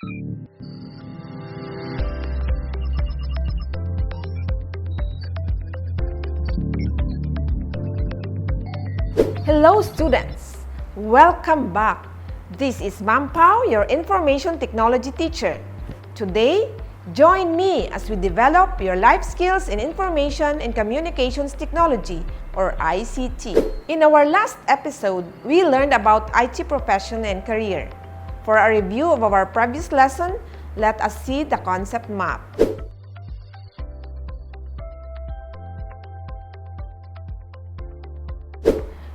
Hello students! Welcome back! This is Ma'am Pao, your information technology teacher. Today, join me as we develop your life skills in information and communications technology or ICT. In our last episode, we learned about IT profession and career. For a review of our previous lesson, let us see the concept map.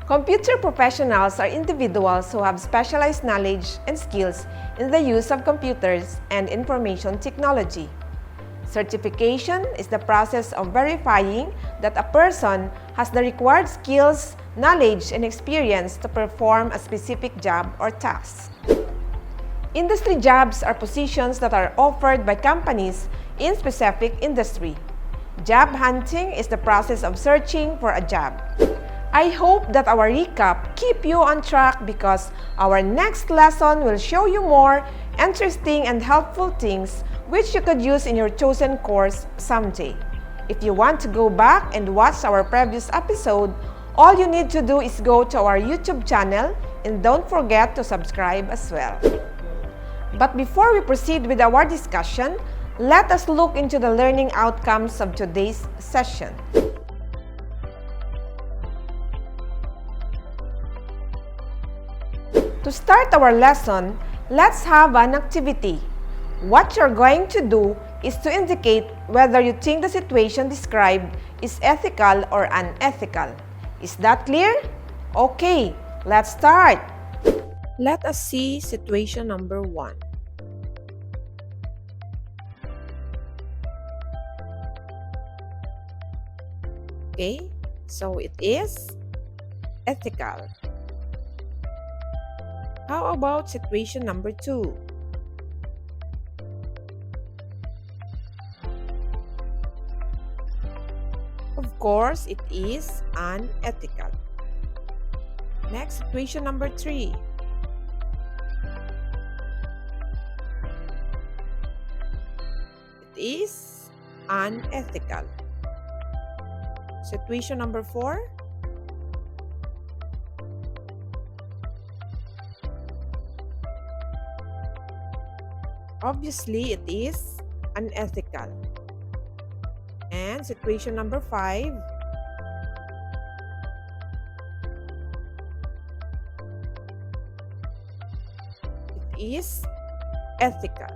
Computer professionals are individuals who have specialized knowledge and skills in the use of computers and information technology. Certification is the process of verifying that a person has the required skills, knowledge, and experience to perform a specific job or task. Industry jobs are positions that are offered by companies in specific industry. Job hunting is the process of searching for a job. I hope that our recap keep you on track because our next lesson will show you more interesting and helpful things which you could use in your chosen course someday. If you want to go back and watch our previous episode, all you need to do is go to our YouTube channel and don't forget to subscribe as well. But before we proceed with our discussion, let us look into the learning outcomes of today's session. To start our lesson, let's have an activity. What you're going to do is to indicate whether you think the situation described is ethical or unethical. Is that clear? Okay, let's start. Let us see situation number 1. Okay, so it is ethical. How about situation number 2? Of course, it is unethical. Next, situation number 3. It is unethical. Situation number 4. Obviously, it is unethical. And situation number 5. It is ethical.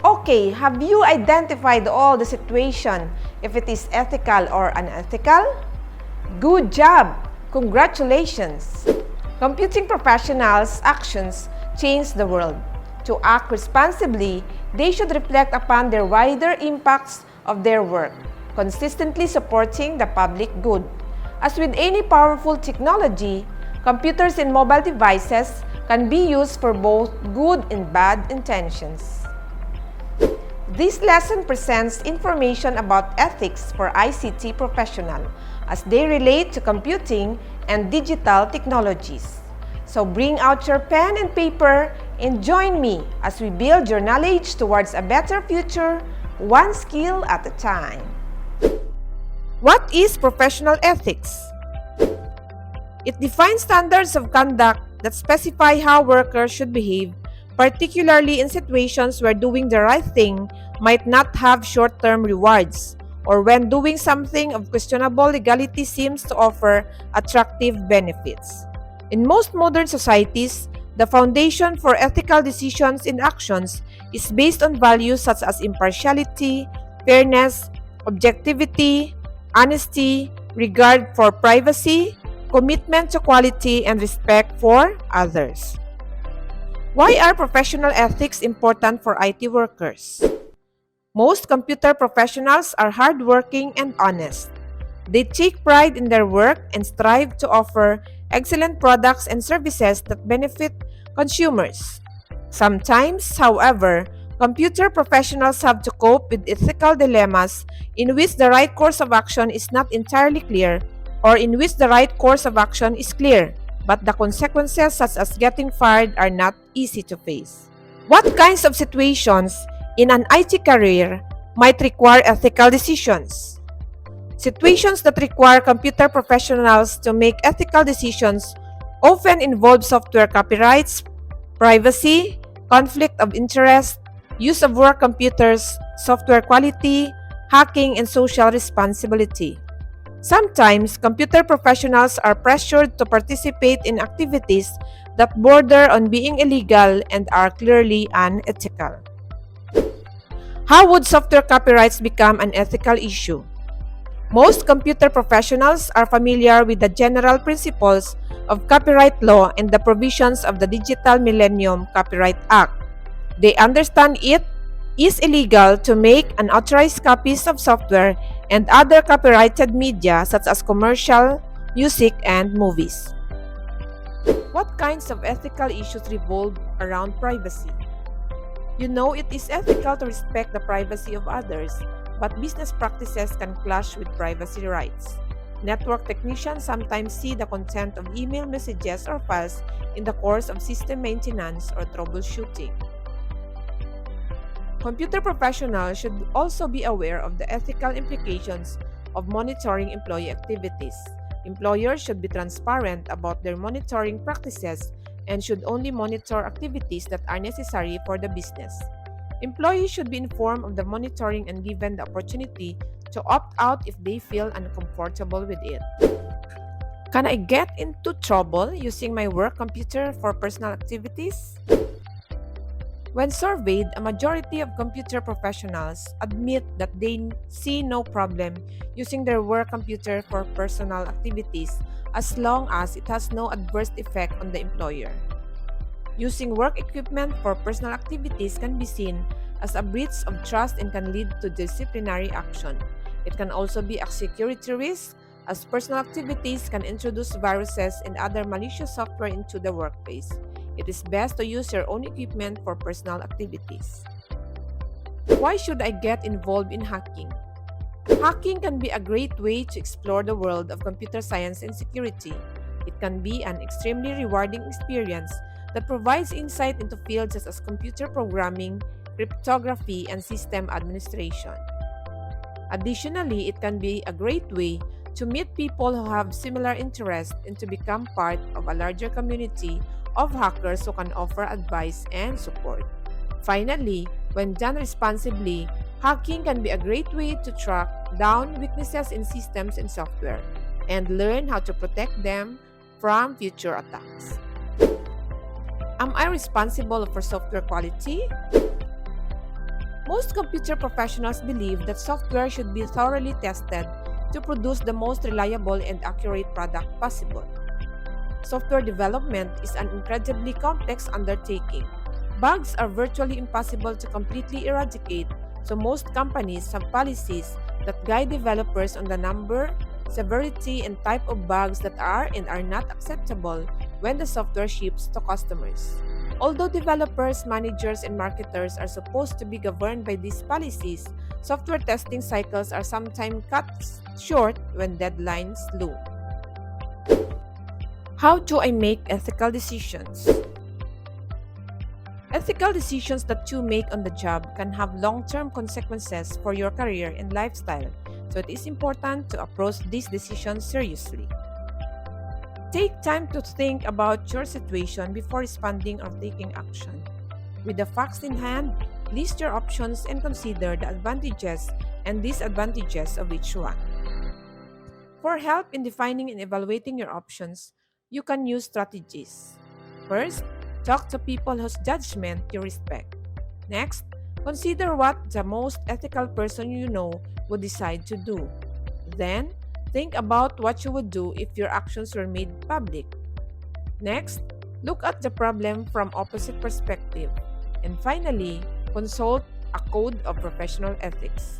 Okay, have you identified all the situation if it is ethical or unethical? Good job! Congratulations! Computing professionals' actions change the world. To act responsibly, they should reflect upon their wider impacts of their work, consistently supporting the public good. As with any powerful technology, computers and mobile devices can be used for both good and bad intentions. This lesson presents information about ethics for ICT professional as they relate to computing and digital technologies. So bring out your pen and paper and join me as we build your knowledge towards a better future, one skill at a time. What is professional ethics? It defines standards of conduct that specify how workers should behave, particularly in situations where doing the right thing might not have short-term rewards, or when doing something of questionable legality seems to offer attractive benefits. In most modern societies, the foundation for ethical decisions and actions is based on values such as impartiality, fairness, objectivity, honesty, regard for privacy, commitment to quality, and respect for others. Why are professional ethics important for IT workers? Most computer professionals are hardworking and honest. They take pride in their work and strive to offer excellent products and services that benefit consumers. Sometimes, however, computer professionals have to cope with ethical dilemmas in which the right course of action is not entirely clear or in which the right course of action is clear but the consequences, such as getting fired, are not easy to face. What kinds of situations in an IT career might require ethical decisions? Situations that require computer professionals to make ethical decisions often involve software copyrights, privacy, conflict of interest, use of work computers, software quality, hacking, and social responsibility. Sometimes, computer professionals are pressured to participate in activities that border on being illegal and are clearly unethical. How would software copyrights become an ethical issue? Most computer professionals are familiar with the general principles of copyright law and the provisions of the Digital Millennium Copyright Act. They understand it is illegal to make unauthorized copies of software and other copyrighted media such as commercial, music, and movies. What kinds of ethical issues revolve around privacy? You know it is ethical to respect the privacy of others, but business practices can clash with privacy rights. Network technicians sometimes see the content of email messages or files in the course of system maintenance or troubleshooting. Computer professionals should also be aware of the ethical implications of monitoring employee activities. Employers should be transparent about their monitoring practices and should only monitor activities that are necessary for the business. Employees should be informed of the monitoring and given the opportunity to opt out if they feel uncomfortable with it. Can I get into trouble using my work computer for personal activities? When surveyed, a majority of computer professionals admit that they see no problem using their work computer for personal activities as long as it has no adverse effect on the employer. Using work equipment for personal activities can be seen as a breach of trust and can lead to disciplinary action. It can also be a security risk, as personal activities can introduce viruses and other malicious software into the workplace. It is best to use your own equipment for personal activities. Why should I get involved in hacking? Hacking can be a great way to explore the world of computer science and security. It can be an extremely rewarding experience that provides insight into fields such as computer programming, cryptography, and system administration. Additionally, it can be a great way to meet people who have similar interests and to become part of a larger community of hackers who can offer advice and support. Finally, when done responsibly, hacking can be a great way to track down weaknesses in systems and software and learn how to protect them from future attacks. Am I responsible for software quality? Most computer professionals believe that software should be thoroughly tested to produce the most reliable and accurate product possible. Software development is an incredibly complex undertaking. Bugs are virtually impossible to completely eradicate, so most companies have policies that guide developers on the number, severity, and type of bugs that are and are not acceptable when the software ships to customers. Although developers, managers, and marketers are supposed to be governed by these policies, software testing cycles are sometimes cut short when deadlines loom. How do I make ethical decisions? Ethical decisions that you make on the job can have long-term consequences for your career and lifestyle, so it is important to approach these decisions seriously. Take time to think about your situation before responding or taking action. With the facts in hand, list your options and consider the advantages and disadvantages of each one. For help in defining and evaluating your options, you can use strategies. First, talk to people whose judgment you respect. Next, consider what the most ethical person you know would decide to do. Then, think about what you would do if your actions were made public. Next, look at the problem from opposite perspective. And finally, consult a code of professional ethics.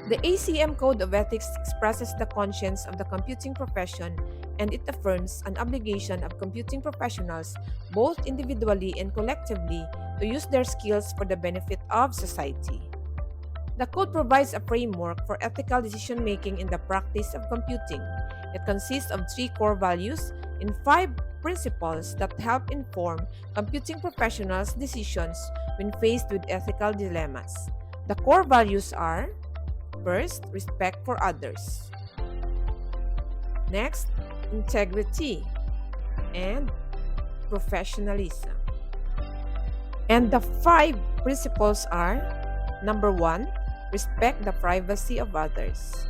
The ACM Code of Ethics expresses the conscience of the computing profession, and it affirms an obligation of computing professionals, both individually and collectively, to use their skills for the benefit of society. The code provides a framework for ethical decision making in the practice of computing. It consists of 3 core values and 5 principles that help inform computing professionals' decisions when faced with ethical dilemmas. The core values are: first, respect for others; next, integrity and professionalism. And the 5 principles are: number 1, respect the privacy of others;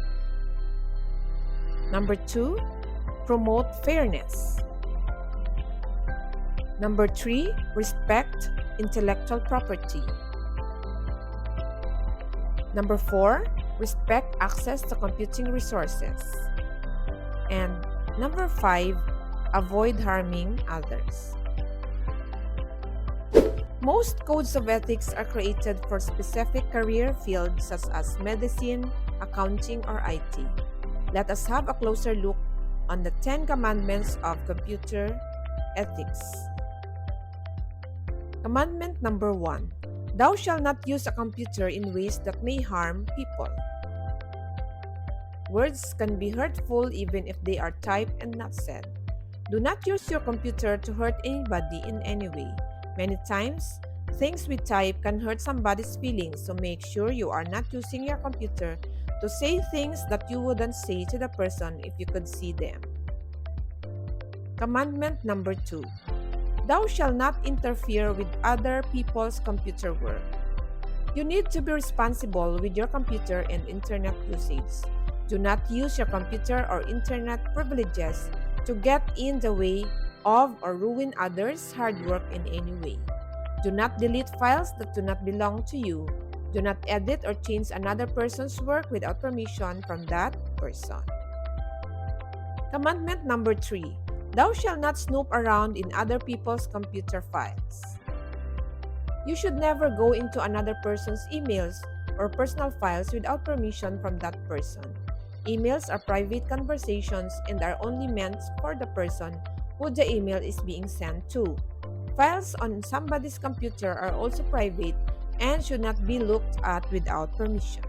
number 2, promote fairness; number 3, respect intellectual property; number 4, respect access to computing resources; and number 5, avoid harming others. Most codes of ethics are created for specific career fields such as medicine, accounting, or IT. Let us have a closer look on the 10 commandments of computer ethics. Commandment number 1. Thou shalt not use a computer in ways that may harm people. Words can be hurtful even if they are typed and not said. Do not use your computer to hurt anybody in any way. Many times, things we type can hurt somebody's feelings, so make sure you are not using your computer to say things that you wouldn't say to the person if you could see them. Commandment number 2. Thou shalt not interfere with other people's computer work. You need to be responsible with your computer and internet usage. Do not use your computer or internet privileges to get in the way of or ruin others' hard work in any way. Do not delete files that do not belong to you. Do not edit or change another person's work without permission from that person. Commandment number 3. Thou shalt not snoop around in other people's computer files. You should never go into another person's emails or personal files without permission from that person. Emails are private conversations and are only meant for the person who the email is being sent to. Files on somebody's computer are also private and should not be looked at without permission.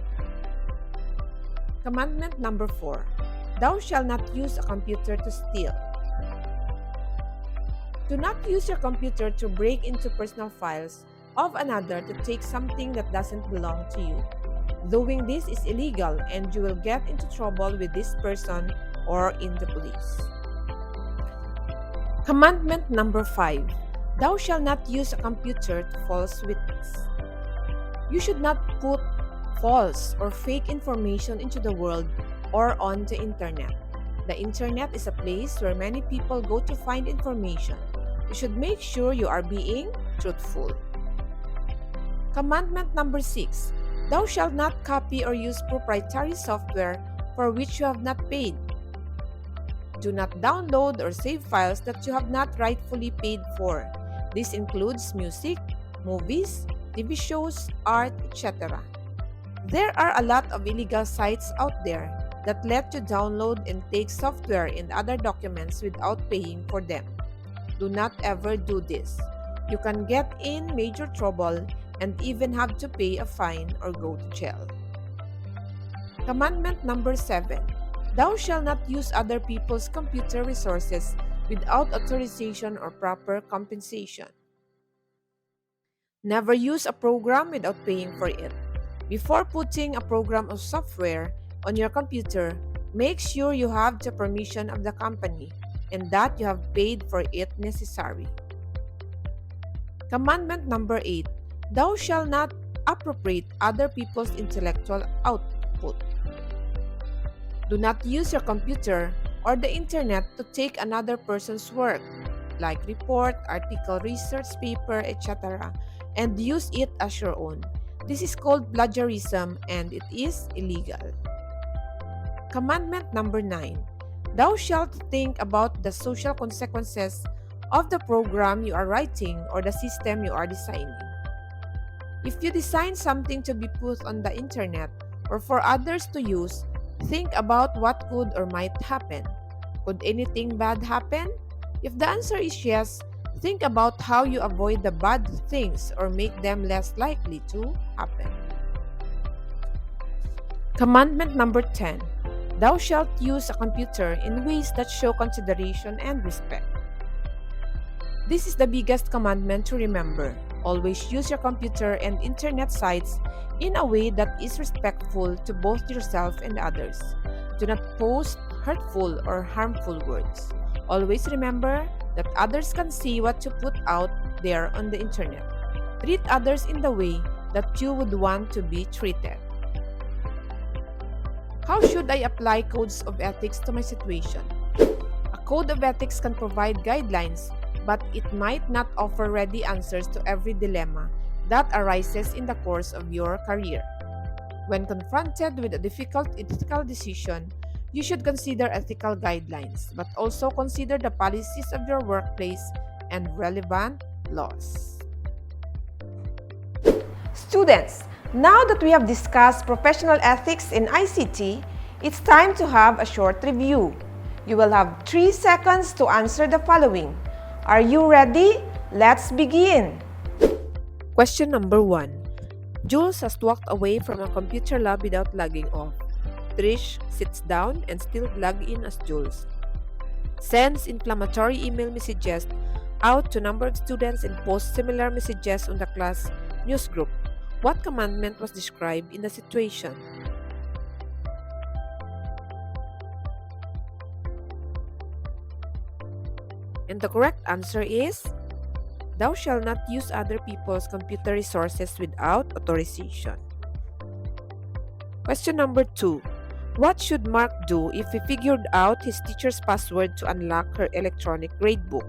Commandment number 4. Thou shalt not use a computer to steal. Do not use your computer to break into personal files of another to take something that doesn't belong to you. Doing this is illegal and you will get into trouble with this person or in the police. Commandment number 5. Thou shalt not use a computer to false witness. You should not put false or fake information into the world or on the internet. The internet is a place where many people go to find information. You should make sure you are being truthful. Commandment number 6. Thou shalt not copy or use proprietary software for which you have not paid. Do not download or save files that you have not rightfully paid for. This includes music, movies, TV shows, art, etc. There are a lot of illegal sites out there that let you download and take software and other documents without paying for them. Do not ever do this. You can get in major trouble and even have to pay a fine or go to jail. Commandment number 7. Thou shalt not use other people's computer resources without authorization or proper compensation. Never use a program without paying for it. Before putting a program of software on your computer, make sure you have the permission of the company and that you have paid for it necessary. Commandment number 8. Thou shalt not appropriate other people's intellectual output. Do not use your computer or the internet to take another person's work, like report, article, research paper, etc., and use it as your own. This is called plagiarism and it is illegal. Commandment number 9. Thou shalt think about the social consequences of the program you are writing or the system you are designing. If you design something to be put on the internet or for others to use, think about what could or might happen. Could anything bad happen? If the answer is yes, think about how you avoid the bad things or make them less likely to happen. Commandment number 10. Thou shalt use a computer in ways that show consideration and respect. This is the biggest commandment to remember. Always use your computer and internet sites in a way that is respectful to both yourself and others. Do not post hurtful or harmful words. Always remember that others can see what you put out there on the internet. Treat others in the way that you would want to be treated. How should I apply codes of ethics to my situation? A code of ethics can provide guidelines, but it might not offer ready answers to every dilemma that arises in the course of your career. When confronted with a difficult ethical decision, you should consider ethical guidelines, but also consider the policies of your workplace and relevant laws. Students, now that we have discussed professional ethics in ICT, it's time to have a short review. You will have 3 seconds to answer the following. Are you ready? Let's begin. Question number 1. Jules has walked away from a computer lab without logging off. Trish sits down and still log in as Jules. Sends inflammatory email messages out to number of students and posts similar messages on the class news group. What commandment was described in the situation? And the correct answer is, thou shalt not use other people's computer resources without authorization. Question number 2. What should Mark do if he figured out his teacher's password to unlock her electronic gradebook?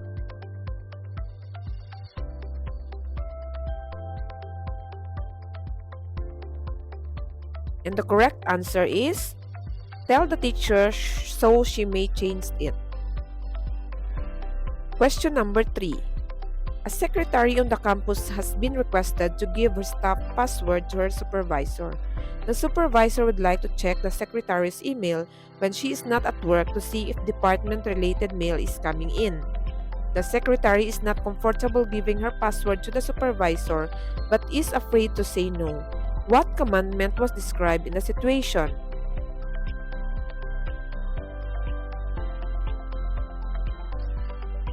And the correct answer is, tell the teacher so she may change it. Question number 3. A secretary on the campus has been requested to give her staff password to her supervisor. The supervisor would like to check the secretary's email when she is not at work to see if department-related mail is coming in. The secretary is not comfortable giving her password to the supervisor but is afraid to say no. What commandment was described in the situation?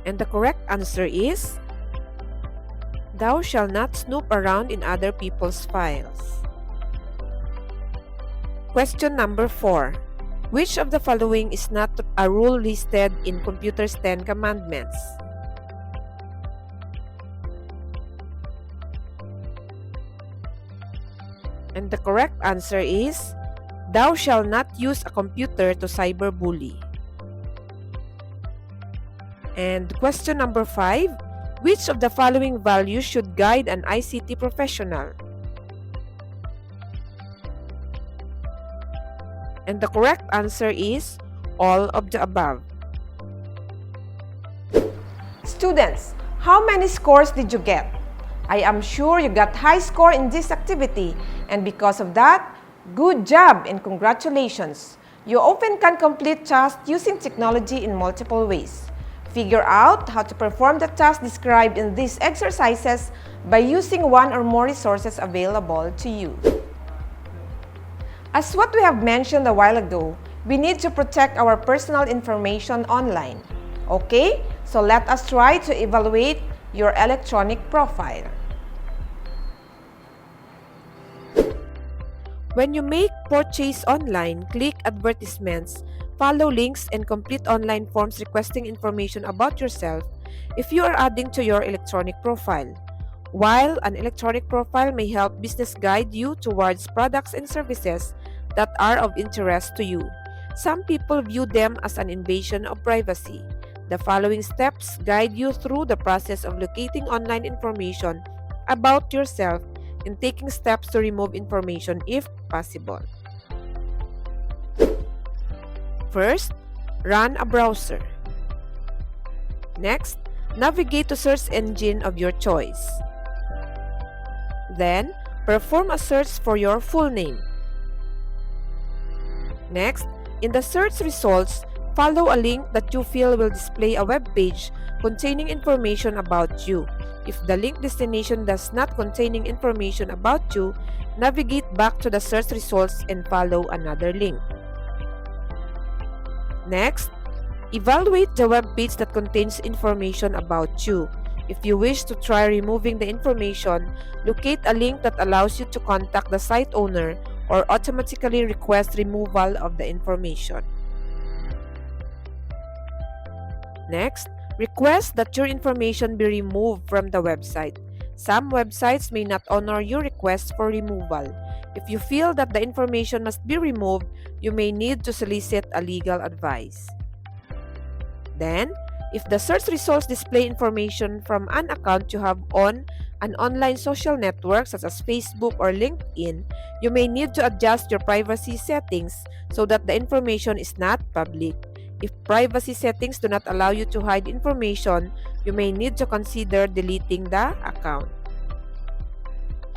And the correct answer is, thou shalt not snoop around in other people's files. Question number 4. Which of the following is not a rule listed in Computer's 10 Commandments? And the correct answer is, thou shalt not use a computer to cyberbully. And question number 5, which of the following values should guide an ICT professional? And the correct answer is, all of the above. Students, how many scores did you get? I am sure you got high score in this activity, and because of that, good job and congratulations. You often can complete tasks using technology in multiple ways. Figure out how to perform the task described in these exercises by using one or more resources available to you. As what we have mentioned a while ago, we need to protect our personal information online. Okay, so let us try to evaluate your electronic profile. When you make purchase online, click advertisements, follow links, and complete online forms requesting information about yourself if you are adding to your electronic profile. While an electronic profile may help business guide you towards products and services that are of interest to you, some people view them as an invasion of privacy. The following steps guide you through the process of locating online information about yourself and taking steps to remove information if possible. First, run a browser. Next, navigate to search engine of your choice. Then, perform a search for your full name. Next, in the search results, follow a link that you feel will display a web page containing information about you. If the link destination does not containing information about you, navigate back to the search results and follow another link. Next, evaluate the web page that contains information about you. If you wish to try removing the information, locate a link that allows you to contact the site owner or automatically request removal of the information. Next, request that your information be removed from the website. Some websites may not honor your request for removal. If you feel that the information must be removed, you may need to solicit a legal advice. Then, if the search results display information from an account you have on an online social network such as Facebook or LinkedIn, you may need to adjust your privacy settings so that the information is not public. If privacy settings do not allow you to hide information, you may need to consider deleting the account.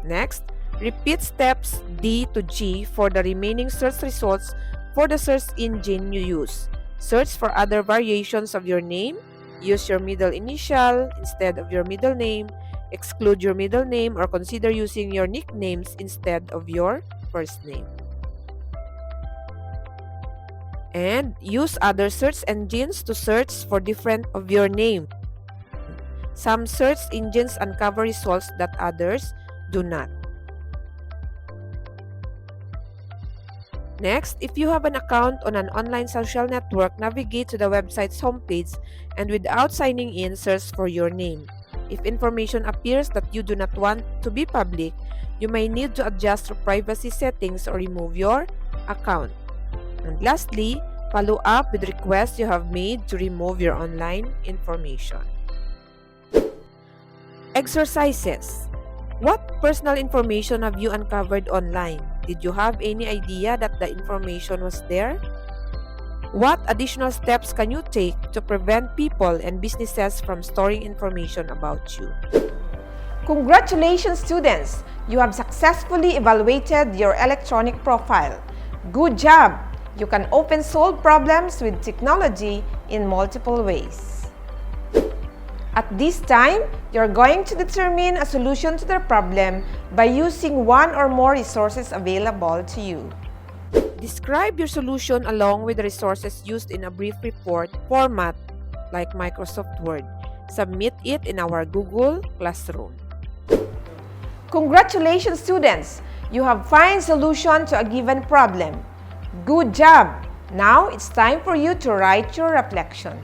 Next, repeat steps D to G for the remaining search results for the search engine you use. Search for other variations of your name. Use your middle initial instead of your middle name. Exclude your middle name or consider using your nicknames instead of your first name. And use other search engines to search for different of your name. Some search engines uncover results that others do not. Next, if you have an account on an online social network, navigate to the website's homepage and without signing in, search for your name. If information appears that you do not want to be public, you may need to adjust your privacy settings or remove your account. And lastly, follow up with requests you have made to remove your online information. Exercises. What personal information have you uncovered online? Did you have any idea that the information was there? What additional steps can you take to prevent people and businesses from storing information about you? Congratulations, students! You have successfully evaluated your electronic profile. Good job! You can often solve problems with technology in multiple ways. At this time, you're going to determine a solution to the problem by using one or more resources available to you. Describe your solution along with the resources used in a brief report format like Microsoft Word. Submit it in our Google Classroom. Congratulations, students! You have found a solution to a given problem. Good job! Now it's time for you to write your reflection.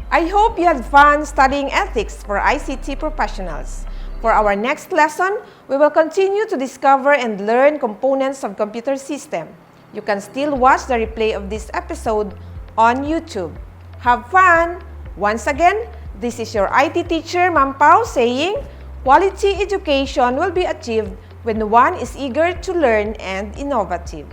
I hope you had fun studying ethics for ICT professionals. For our next lesson, we will continue to discover and learn components of computer system. You can still watch the replay of this episode on YouTube. Have fun! Once again, this is your IT teacher, Ma'am Pao, saying, quality education will be achieved when one is eager to learn and innovative.